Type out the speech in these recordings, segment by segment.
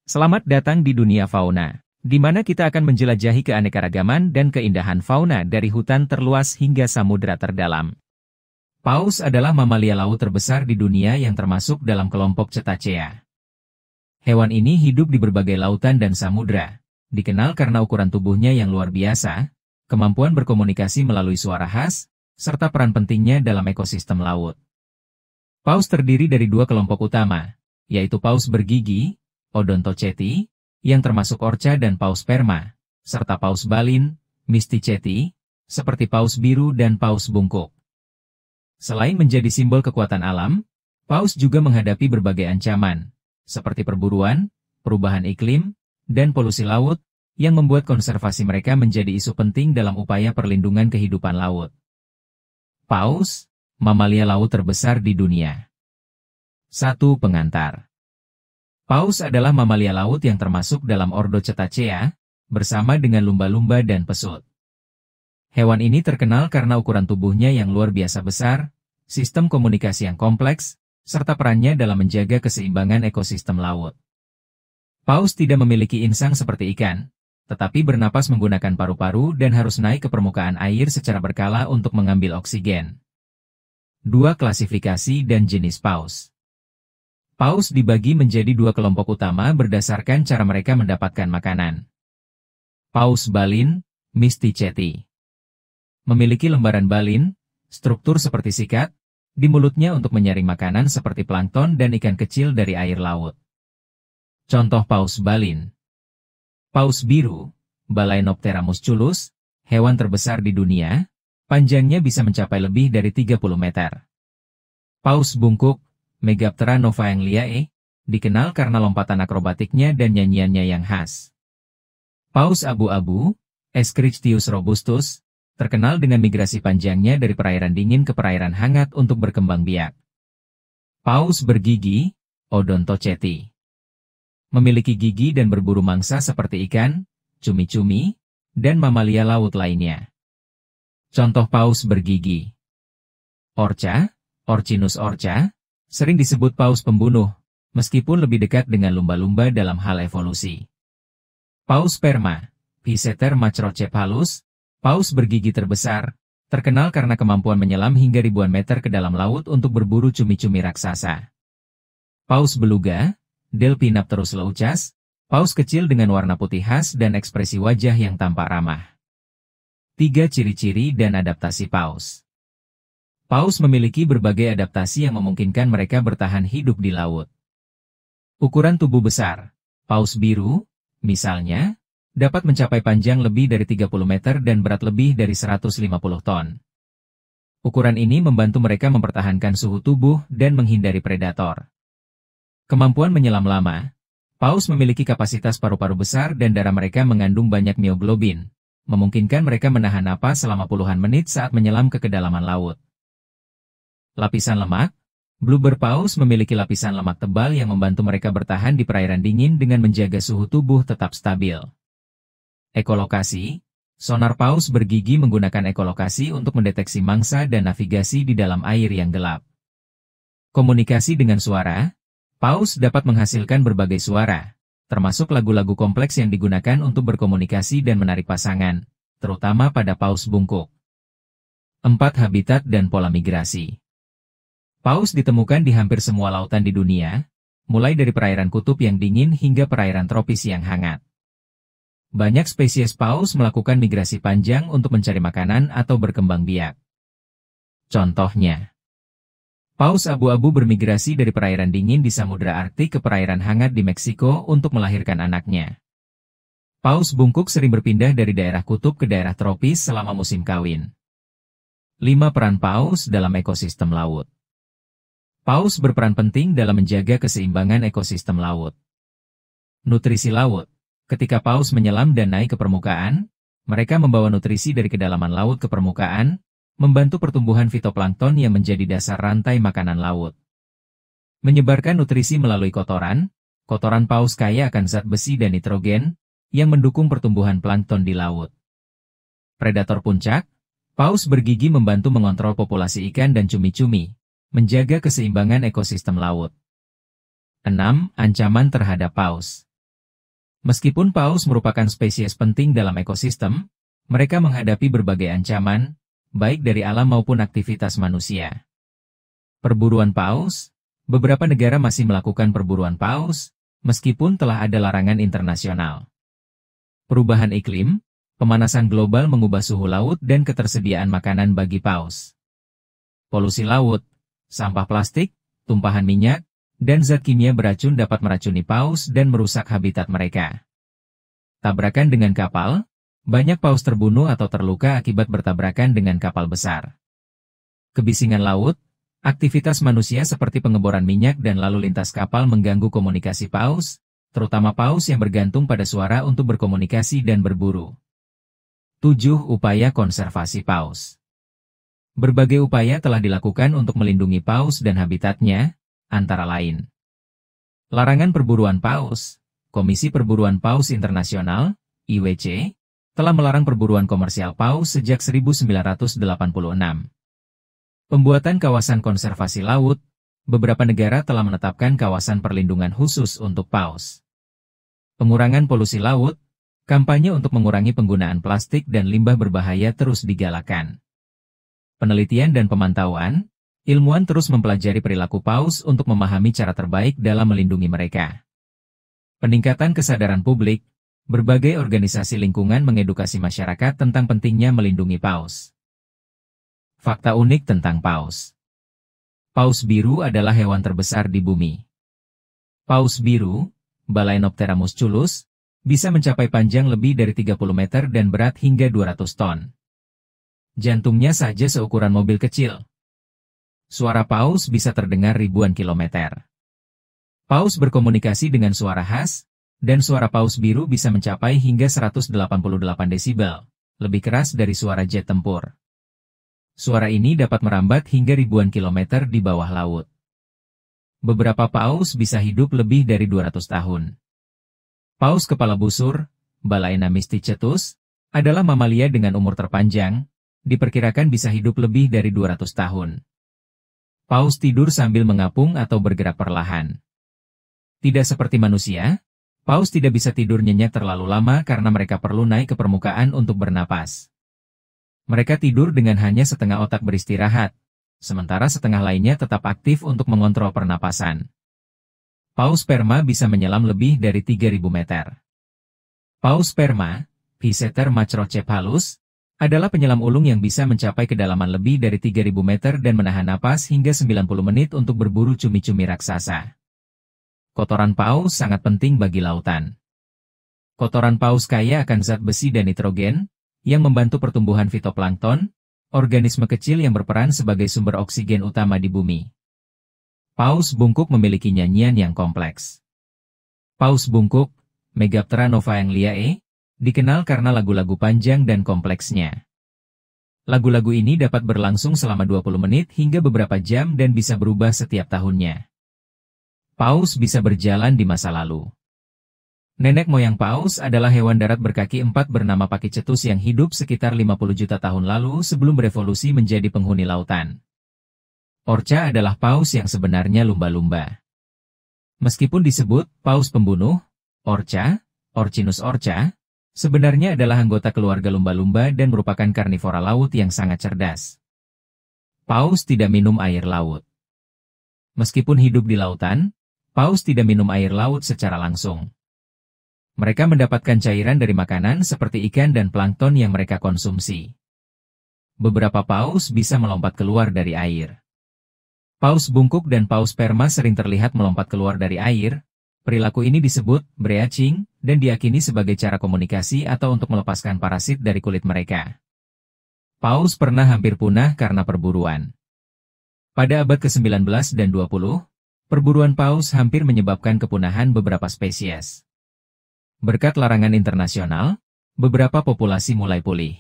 Selamat datang di dunia fauna, di mana kita akan menjelajahi keanekaragaman dan keindahan fauna dari hutan terluas hingga samudera terdalam. Paus adalah mamalia laut terbesar di dunia yang termasuk dalam kelompok Cetacea. Hewan ini hidup di berbagai lautan dan samudera, dikenal karena ukuran tubuhnya yang luar biasa, kemampuan berkomunikasi melalui suara khas, serta peran pentingnya dalam ekosistem laut. Paus terdiri dari dua kelompok utama, yaitu paus bergigi, Odontoceti, yang termasuk orca dan paus sperma, serta paus balin, Mysticeti, seperti paus biru dan paus bungkuk. Selain menjadi simbol kekuatan alam, paus juga menghadapi berbagai ancaman, seperti perburuan, perubahan iklim, dan polusi laut, yang membuat konservasi mereka menjadi isu penting dalam upaya perlindungan kehidupan laut. Paus, mamalia laut terbesar di dunia. 1. Pengantar. Paus adalah mamalia laut yang termasuk dalam ordo Cetacea, bersama dengan lumba-lumba dan pesut. Hewan ini terkenal karena ukuran tubuhnya yang luar biasa besar, sistem komunikasi yang kompleks, serta perannya dalam menjaga keseimbangan ekosistem laut. Paus tidak memiliki insang seperti ikan, tetapi bernapas menggunakan paru-paru dan harus naik ke permukaan air secara berkala untuk mengambil oksigen. 2. Klasifikasi dan jenis paus. Paus dibagi menjadi dua kelompok utama berdasarkan cara mereka mendapatkan makanan. Paus balin, Mysticeti. Memiliki lembaran balin, struktur seperti sikat, di mulutnya untuk menyaring makanan seperti plankton dan ikan kecil dari air laut. Contoh paus balin. Paus biru, Balaenoptera musculus, hewan terbesar di dunia, panjangnya bisa mencapai lebih dari 30 meter. Paus bungkuk, Megaptera novaengliae, dikenal karena lompatan akrobatiknya dan nyanyiannya yang khas. Paus abu-abu, Eschrichtius robustus, terkenal dengan migrasi panjangnya dari perairan dingin ke perairan hangat untuk berkembang biak. Paus bergigi, Odontoceti. Memiliki gigi dan berburu mangsa seperti ikan, cumi-cumi, dan mamalia laut lainnya. Contoh paus bergigi. Orca, Orcinus orca, sering disebut paus pembunuh, meskipun lebih dekat dengan lumba-lumba dalam hal evolusi. Paus sperma, Physeter macrocephalus, paus bergigi terbesar, terkenal karena kemampuan menyelam hingga ribuan meter ke dalam laut untuk berburu cumi-cumi raksasa. Paus beluga, Delphinapterus leucas, paus kecil dengan warna putih khas dan ekspresi wajah yang tampak ramah. 3. Ciri-ciri dan adaptasi paus. Paus memiliki berbagai adaptasi yang memungkinkan mereka bertahan hidup di laut. Ukuran tubuh besar. Paus biru, misalnya, dapat mencapai panjang lebih dari 30 meter dan berat lebih dari 150 ton. Ukuran ini membantu mereka mempertahankan suhu tubuh dan menghindari predator. Kemampuan menyelam lama. Paus memiliki kapasitas paru-paru besar dan darah mereka mengandung banyak mioglobin, memungkinkan mereka menahan napas selama puluhan menit saat menyelam ke kedalaman laut. Lapisan lemak. Blubber paus memiliki lapisan lemak tebal yang membantu mereka bertahan di perairan dingin dengan menjaga suhu tubuh tetap stabil. Ekolokasi. Sonar paus bergigi menggunakan ekolokasi untuk mendeteksi mangsa dan navigasi di dalam air yang gelap. Komunikasi dengan suara. Paus dapat menghasilkan berbagai suara, termasuk lagu-lagu kompleks yang digunakan untuk berkomunikasi dan menarik pasangan, terutama pada paus bungkuk. 4. Habitat dan pola migrasi. Paus ditemukan di hampir semua lautan di dunia, mulai dari perairan kutub yang dingin hingga perairan tropis yang hangat. Banyak spesies paus melakukan migrasi panjang untuk mencari makanan atau berkembang biak. Contohnya, paus abu-abu bermigrasi dari perairan dingin di Samudra Arktik ke perairan hangat di Meksiko untuk melahirkan anaknya. Paus bungkuk sering berpindah dari daerah kutub ke daerah tropis selama musim kawin. 5. Peran paus dalam ekosistem laut. Paus berperan penting dalam menjaga keseimbangan ekosistem laut. Nutrisi laut. Ketika paus menyelam dan naik ke permukaan, mereka membawa nutrisi dari kedalaman laut ke permukaan, membantu pertumbuhan fitoplankton yang menjadi dasar rantai makanan laut. Menyebarkan nutrisi melalui kotoran. Kotoran paus kaya akan zat besi dan nitrogen, yang mendukung pertumbuhan plankton di laut. Predator puncak. Paus bergigi membantu mengontrol populasi ikan dan cumi-cumi, menjaga keseimbangan ekosistem laut. 6. Ancaman terhadap paus. Meskipun paus merupakan spesies penting dalam ekosistem, mereka menghadapi berbagai ancaman, baik dari alam maupun aktivitas manusia. Perburuan paus. Beberapa negara masih melakukan perburuan paus, meskipun telah ada larangan internasional. Perubahan iklim, pemanasan global mengubah suhu laut dan ketersediaan makanan bagi paus. Polusi laut, sampah plastik, tumpahan minyak, dan zat kimia beracun dapat meracuni paus dan merusak habitat mereka. Tabrakan dengan kapal, banyak paus terbunuh atau terluka akibat bertabrakan dengan kapal besar. Kebisingan laut. Aktivitas manusia seperti pengeboran minyak dan lalu lintas kapal mengganggu komunikasi paus, terutama paus yang bergantung pada suara untuk berkomunikasi dan berburu. 7. Upaya konservasi paus. Berbagai upaya telah dilakukan untuk melindungi paus dan habitatnya, antara lain. Larangan perburuan paus. Komisi Perburuan Paus Internasional, IWC, telah melarang perburuan komersial paus sejak 1986. Pembuatan kawasan konservasi laut, beberapa negara telah menetapkan kawasan perlindungan khusus untuk paus. Pengurangan polusi laut, kampanye untuk mengurangi penggunaan plastik dan limbah berbahaya terus digalakan. Penelitian dan pemantauan, ilmuwan terus mempelajari perilaku paus untuk memahami cara terbaik dalam melindungi mereka. Peningkatan kesadaran publik, berbagai organisasi lingkungan mengedukasi masyarakat tentang pentingnya melindungi paus. Fakta unik tentang paus. Paus biru adalah hewan terbesar di bumi. Paus biru, Balaenoptera musculus, bisa mencapai panjang lebih dari 30 meter dan berat hingga 200 ton. Jantungnya saja seukuran mobil kecil. Suara paus bisa terdengar ribuan kilometer. Paus berkomunikasi dengan suara khas, dan suara paus biru bisa mencapai hingga 188 desibel, lebih keras dari suara jet tempur. Suara ini dapat merambat hingga ribuan kilometer di bawah laut. Beberapa paus bisa hidup lebih dari 200 tahun. Paus kepala busur, Balaena mysticetus, adalah mamalia dengan umur terpanjang, diperkirakan bisa hidup lebih dari 200 tahun. Paus tidur sambil mengapung atau bergerak perlahan. Tidak seperti manusia, paus tidak bisa tidur nyenyak terlalu lama karena mereka perlu naik ke permukaan untuk bernapas. Mereka tidur dengan hanya setengah otak beristirahat, sementara setengah lainnya tetap aktif untuk mengontrol pernapasan. Paus sperma bisa menyelam lebih dari 3.000 meter. Paus sperma, Physeter macrocephalus, adalah penyelam ulung yang bisa mencapai kedalaman lebih dari 3.000 meter dan menahan napas hingga 90 menit untuk berburu cumi-cumi raksasa. Kotoran paus sangat penting bagi lautan. Kotoran paus kaya akan zat besi dan nitrogen, yang membantu pertumbuhan fitoplankton, organisme kecil yang berperan sebagai sumber oksigen utama di bumi. Paus bungkuk memiliki nyanyian yang kompleks. Paus bungkuk, Megaptera novaangliae, dikenal karena lagu-lagu panjang dan kompleksnya. Lagu-lagu ini dapat berlangsung selama 20 menit hingga beberapa jam dan bisa berubah setiap tahunnya. Paus bisa berjalan di masa lalu. Nenek moyang paus adalah hewan darat berkaki 4 bernama Pachycetus yang hidup sekitar 50 juta tahun lalu sebelum berevolusi menjadi penghuni lautan. Orca adalah paus yang sebenarnya lumba-lumba. Meskipun disebut paus pembunuh, Orca, Orcinus orca, sebenarnya adalah anggota keluarga lumba-lumba dan merupakan karnivora laut yang sangat cerdas. Paus tidak minum air laut. Meskipun hidup di lautan, paus tidak minum air laut secara langsung. Mereka mendapatkan cairan dari makanan seperti ikan dan plankton yang mereka konsumsi. Beberapa paus bisa melompat keluar dari air. Paus bungkuk dan paus sperma sering terlihat melompat keluar dari air. Perilaku ini disebut breaching dan diyakini sebagai cara komunikasi atau untuk melepaskan parasit dari kulit mereka. Paus pernah hampir punah karena perburuan. Pada abad ke-19 dan 20, perburuan paus hampir menyebabkan kepunahan beberapa spesies. Berkat larangan internasional, beberapa populasi mulai pulih.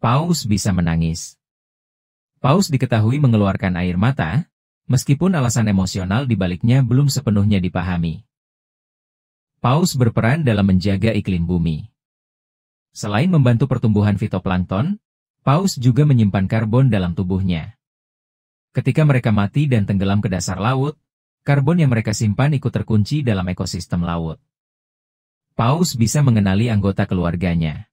Paus bisa menangis. Paus diketahui mengeluarkan air mata, meskipun alasan emosional di baliknya belum sepenuhnya dipahami. Paus berperan dalam menjaga iklim bumi. Selain membantu pertumbuhan fitoplankton, paus juga menyimpan karbon dalam tubuhnya. Ketika mereka mati dan tenggelam ke dasar laut, karbon yang mereka simpan ikut terkunci dalam ekosistem laut. Paus bisa mengenali anggota keluarganya.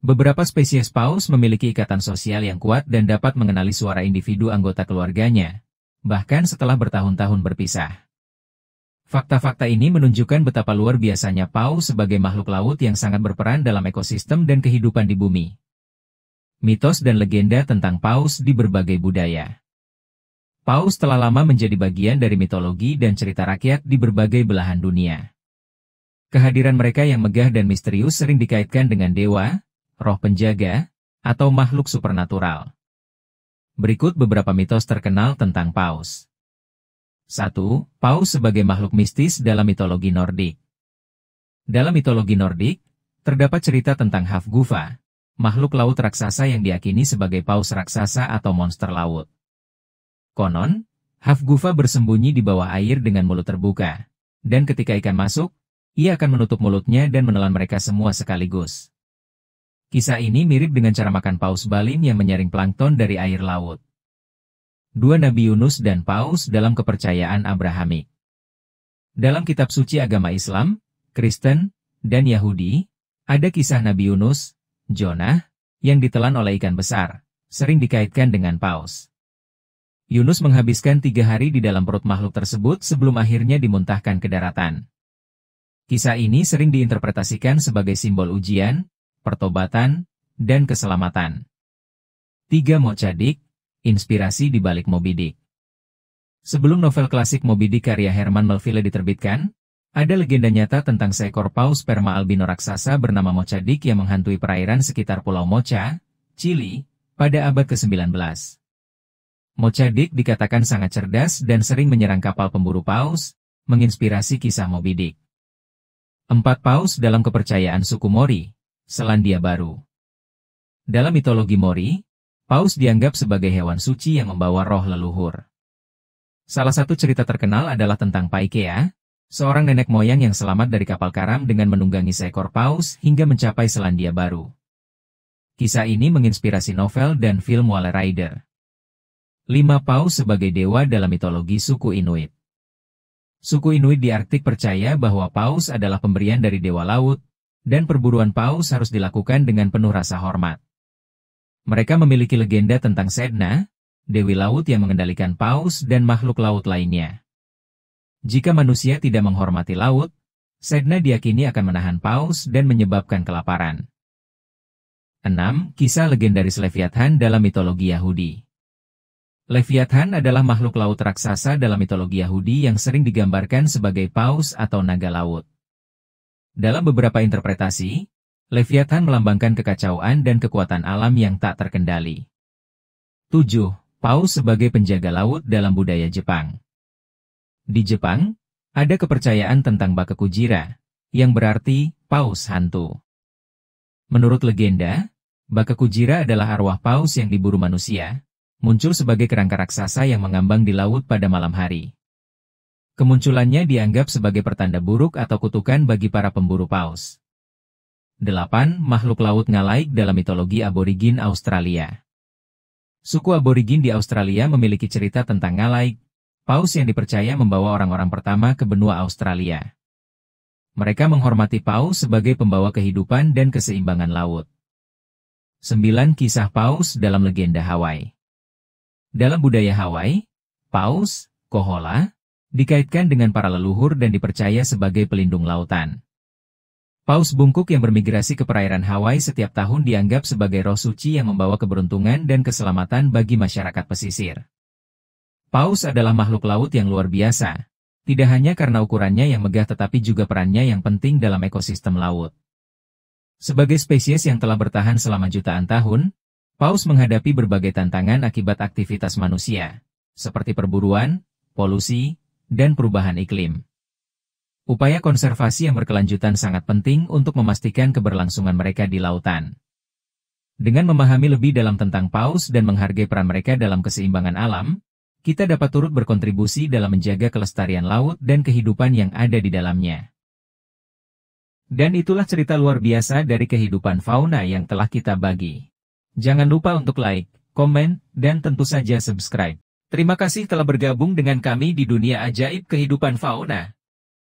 Beberapa spesies paus memiliki ikatan sosial yang kuat dan dapat mengenali suara individu anggota keluarganya, bahkan setelah bertahun-tahun berpisah. Fakta-fakta ini menunjukkan betapa luar biasanya paus sebagai makhluk laut yang sangat berperan dalam ekosistem dan kehidupan di bumi. Mitos dan legenda tentang paus di berbagai budaya. Paus telah lama menjadi bagian dari mitologi dan cerita rakyat di berbagai belahan dunia. Kehadiran mereka yang megah dan misterius sering dikaitkan dengan dewa, roh penjaga, atau makhluk supernatural. Berikut beberapa mitos terkenal tentang paus. 1. Paus sebagai makhluk mistis dalam mitologi Nordik. Dalam mitologi Nordik, terdapat cerita tentang Hafgufa, makhluk laut raksasa yang diyakini sebagai paus raksasa atau monster laut. Konon, Hafgufa bersembunyi di bawah air dengan mulut terbuka, dan ketika ikan masuk, ia akan menutup mulutnya dan menelan mereka semua sekaligus. Kisah ini mirip dengan cara makan paus balin yang menyaring plankton dari air laut. 2. Nabi Yunus dan paus dalam kepercayaan Abrahamik. Dalam kitab suci agama Islam, Kristen, dan Yahudi, ada kisah Nabi Yunus, Jonah, yang ditelan oleh ikan besar, sering dikaitkan dengan paus. Yunus menghabiskan 3 hari di dalam perut makhluk tersebut sebelum akhirnya dimuntahkan ke daratan. Kisah ini sering diinterpretasikan sebagai simbol ujian, pertobatan, dan keselamatan. 3. Mocha Dick, inspirasi di balik Moby Dick. Sebelum novel klasik Moby Dick karya Herman Melville diterbitkan, ada legenda nyata tentang seekor paus sperma albino raksasa bernama Mocha Dick yang menghantui perairan sekitar Pulau Mocha, Chili, pada abad ke-19. Mocha Dick dikatakan sangat cerdas dan sering menyerang kapal pemburu paus, menginspirasi kisah Moby Dick. 4. Paus dalam kepercayaan suku Mori, Selandia Baru. Dalam mitologi Mori, paus dianggap sebagai hewan suci yang membawa roh leluhur. Salah satu cerita terkenal adalah tentang Paikea, seorang nenek moyang yang selamat dari kapal karam dengan menunggangi seekor paus hingga mencapai Selandia Baru. Kisah ini menginspirasi novel dan film Whale Rider. 5. Paus sebagai dewa dalam mitologi suku Inuit. Suku Inuit di Arktik percaya bahwa paus adalah pemberian dari dewa laut, dan perburuan paus harus dilakukan dengan penuh rasa hormat. Mereka memiliki legenda tentang Sedna, dewi laut yang mengendalikan paus dan makhluk laut lainnya. Jika manusia tidak menghormati laut, Sedna diyakini akan menahan paus dan menyebabkan kelaparan. 6. Kisah legendaris Leviathan dalam mitologi Yahudi. Leviathan adalah makhluk laut raksasa dalam mitologi Yahudi yang sering digambarkan sebagai paus atau naga laut. Dalam beberapa interpretasi, Leviathan melambangkan kekacauan dan kekuatan alam yang tak terkendali. 7. Paus sebagai penjaga laut dalam budaya Jepang. Di Jepang, ada kepercayaan tentang Bakekujira, yang berarti paus hantu. Menurut legenda, Bakekujira adalah arwah paus yang diburu manusia, muncul sebagai kerangka raksasa yang mengambang di laut pada malam hari. Kemunculannya dianggap sebagai pertanda buruk atau kutukan bagi para pemburu paus. 8. Makhluk laut ngalaik dalam mitologi aborigin Australia. Suku aborigin di Australia memiliki cerita tentang ngalaik, paus yang dipercaya membawa orang-orang pertama ke benua Australia. Mereka menghormati paus sebagai pembawa kehidupan dan keseimbangan laut. 9. Kisah paus dalam legenda Hawaii. Dalam budaya Hawaii, paus, Kohola, dikaitkan dengan para leluhur dan dipercaya sebagai pelindung lautan. Paus bungkuk yang bermigrasi ke perairan Hawaii setiap tahun dianggap sebagai roh suci yang membawa keberuntungan dan keselamatan bagi masyarakat pesisir. Paus adalah makhluk laut yang luar biasa, tidak hanya karena ukurannya yang megah tetapi juga perannya yang penting dalam ekosistem laut. Sebagai spesies yang telah bertahan selama jutaan tahun, paus menghadapi berbagai tantangan akibat aktivitas manusia, seperti perburuan, polusi, dan perubahan iklim. Upaya konservasi yang berkelanjutan sangat penting untuk memastikan keberlangsungan mereka di lautan. Dengan memahami lebih dalam tentang paus dan menghargai peran mereka dalam keseimbangan alam, kita dapat turut berkontribusi dalam menjaga kelestarian laut dan kehidupan yang ada di dalamnya. Dan itulah cerita luar biasa dari kehidupan fauna yang telah kita bagi. Jangan lupa untuk like, komen, dan tentu saja subscribe. Terima kasih telah bergabung dengan kami di dunia ajaib kehidupan fauna.